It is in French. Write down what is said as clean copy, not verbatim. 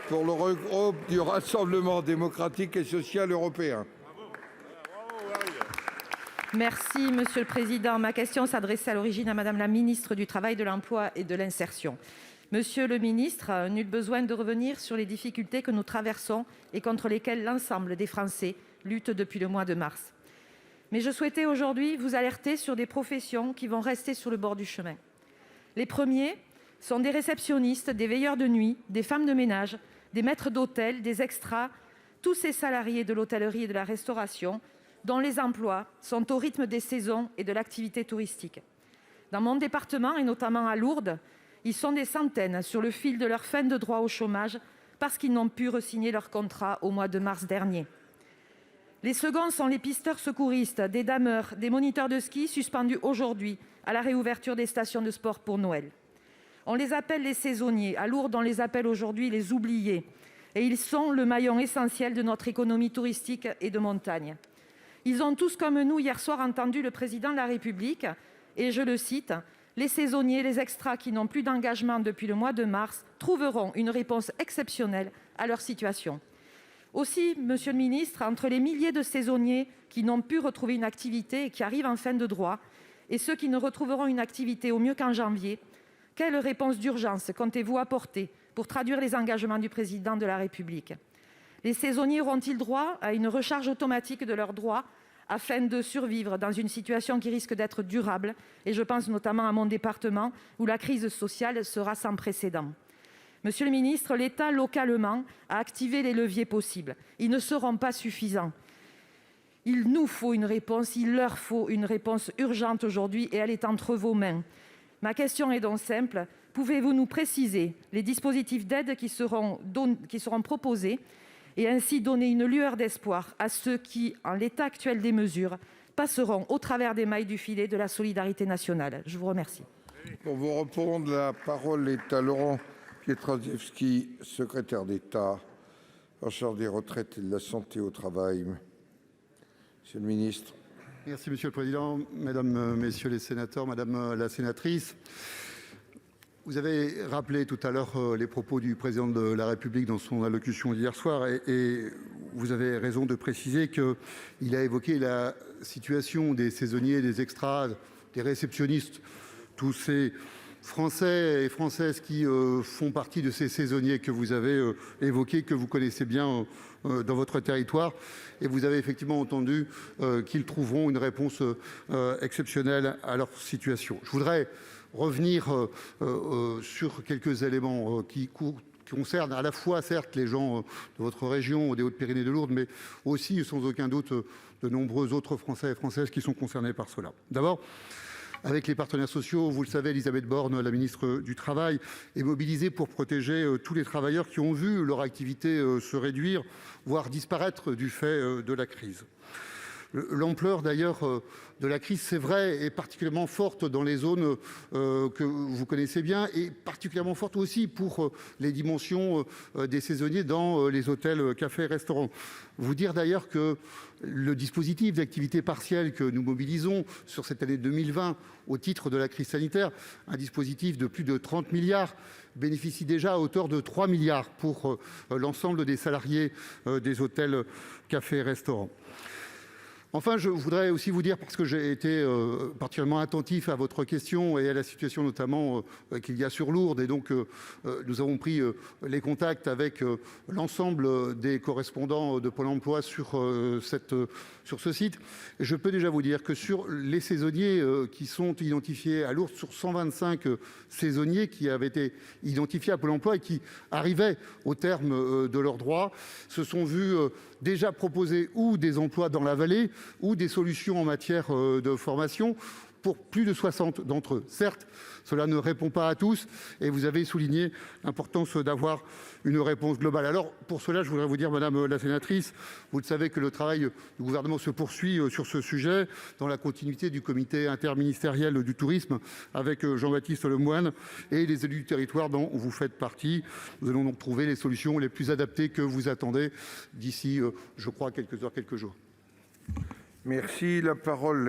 pour le groupe du Rassemblement démocratique et social européen. Merci, Monsieur le Président. Ma question s'adressait à l'origine à Madame la ministre du Travail, de l'Emploi et de l'Insertion. Monsieur le ministre, nul besoin de revenir sur les difficultés que nous traversons et contre lesquelles l'ensemble des Français luttent depuis le mois de mars. Mais je souhaitais aujourd'hui vous alerter sur des professions qui vont rester sur le bord du chemin. Les premiers sont des réceptionnistes, des veilleurs de nuit, des femmes de ménage, des maîtres d'hôtel, des extras, tous ces salariés de l'hôtellerie et de la restauration dont les emplois sont au rythme des saisons et de l'activité touristique. Dans mon département, et notamment à Lourdes, ils sont des centaines sur le fil de leur fin de droit au chômage parce qu'ils n'ont pu re-signer leur contrat au mois de mars dernier. Les seconds sont les pisteurs secouristes, des dameurs, des moniteurs de ski suspendus aujourd'hui à la réouverture des stations de sport pour Noël. On les appelle les saisonniers. À Lourdes, on les appelle aujourd'hui les oubliés. Et ils sont le maillon essentiel de notre économie touristique et de montagne. Ils ont tous, comme nous, hier soir, entendu le président de la République, et je le cite, « Les saisonniers, les extras qui n'ont plus d'engagement depuis le mois de mars trouveront une réponse exceptionnelle à leur situation. » Aussi, Monsieur le ministre, entre les milliers de saisonniers qui n'ont pu retrouver une activité et qui arrivent en fin de droit, et ceux qui ne retrouveront une activité au mieux qu'en janvier, quelle réponse d'urgence comptez-vous apporter pour traduire les engagements du président de la République ? Les saisonniers auront-ils droit à une recharge automatique de leurs droits afin de survivre dans une situation qui risque d'être durable ? Et je pense notamment à mon département où la crise sociale sera sans précédent. Monsieur le ministre, l'État, localement, a activé les leviers possibles. Ils ne seront pas suffisants. Il nous faut une réponse, il leur faut une réponse urgente aujourd'hui et elle est entre vos mains. Ma question est donc simple. Pouvez-vous nous préciser les dispositifs d'aide qui seront proposés et ainsi donner une lueur d'espoir à ceux qui, en l'état actuel des mesures, passeront au travers des mailles du filet de la solidarité nationale? Je vous remercie. Pour vous répondre, la parole est à Laurent Pietraszewski, secrétaire d'État en charge des retraites et de la santé au travail. Monsieur le ministre. Merci Monsieur le Président, Mesdames, Messieurs les sénateurs, Madame la sénatrice. Vous avez rappelé tout à l'heure les propos du président de la République dans son allocution d'hier soir et vous avez raison de préciser qu'il a évoqué la situation des saisonniers, des extras, des réceptionnistes, tous ces Français et Françaises qui font partie de ces saisonniers que vous avez évoqués, que vous connaissez bien dans votre territoire. Et vous avez effectivement entendu qu'ils trouveront une réponse exceptionnelle à leur situation. Je voudrais revenir sur quelques éléments qui concernent à la fois, certes, les gens de votre région, des Hautes-Pyrénées de Lourdes, mais aussi, sans aucun doute, de nombreux autres Français et Françaises qui sont concernés par cela. D'abord, avec les partenaires sociaux, vous le savez, Elisabeth Borne, la ministre du Travail, est mobilisée pour protéger tous les travailleurs qui ont vu leur activité se réduire, voire disparaître du fait de la crise. L'ampleur d'ailleurs de la crise, c'est vrai, est particulièrement forte dans les zones que vous connaissez bien et particulièrement forte aussi pour les dimensions des saisonniers dans les hôtels, cafés, restaurants. Vous dire d'ailleurs que le dispositif d'activité partielle que nous mobilisons sur cette année 2020 au titre de la crise sanitaire, un dispositif de plus de 30 milliards, bénéficie déjà à hauteur de 3 milliards pour l'ensemble des salariés des hôtels, cafés, restaurants. Enfin, je voudrais aussi vous dire, parce que j'ai été particulièrement attentif à votre question et à la situation notamment qu'il y a sur Lourdes, et donc nous avons pris les contacts avec l'ensemble des correspondants de Pôle emploi sur ce site. Et je peux déjà vous dire que sur les saisonniers qui sont identifiés à Lourdes, sur 125 saisonniers qui avaient été identifiés à Pôle emploi et qui arrivaient au terme de leurs droits, se sont vus déjà proposer ou des emplois dans la vallée ou des solutions en matière de formation pour plus de 60 d'entre eux. Certes, cela ne répond pas à tous et vous avez souligné l'importance d'avoir une réponse globale. Alors, pour cela, je voudrais vous dire, Madame la sénatrice, vous le savez que le travail du gouvernement se poursuit sur ce sujet dans la continuité du comité interministériel du tourisme avec Jean-Baptiste Lemoyne et les élus du territoire dont vous faites partie. Nous allons donc trouver les solutions les plus adaptées que vous attendez d'ici, je crois, quelques heures, quelques jours. Merci. La parole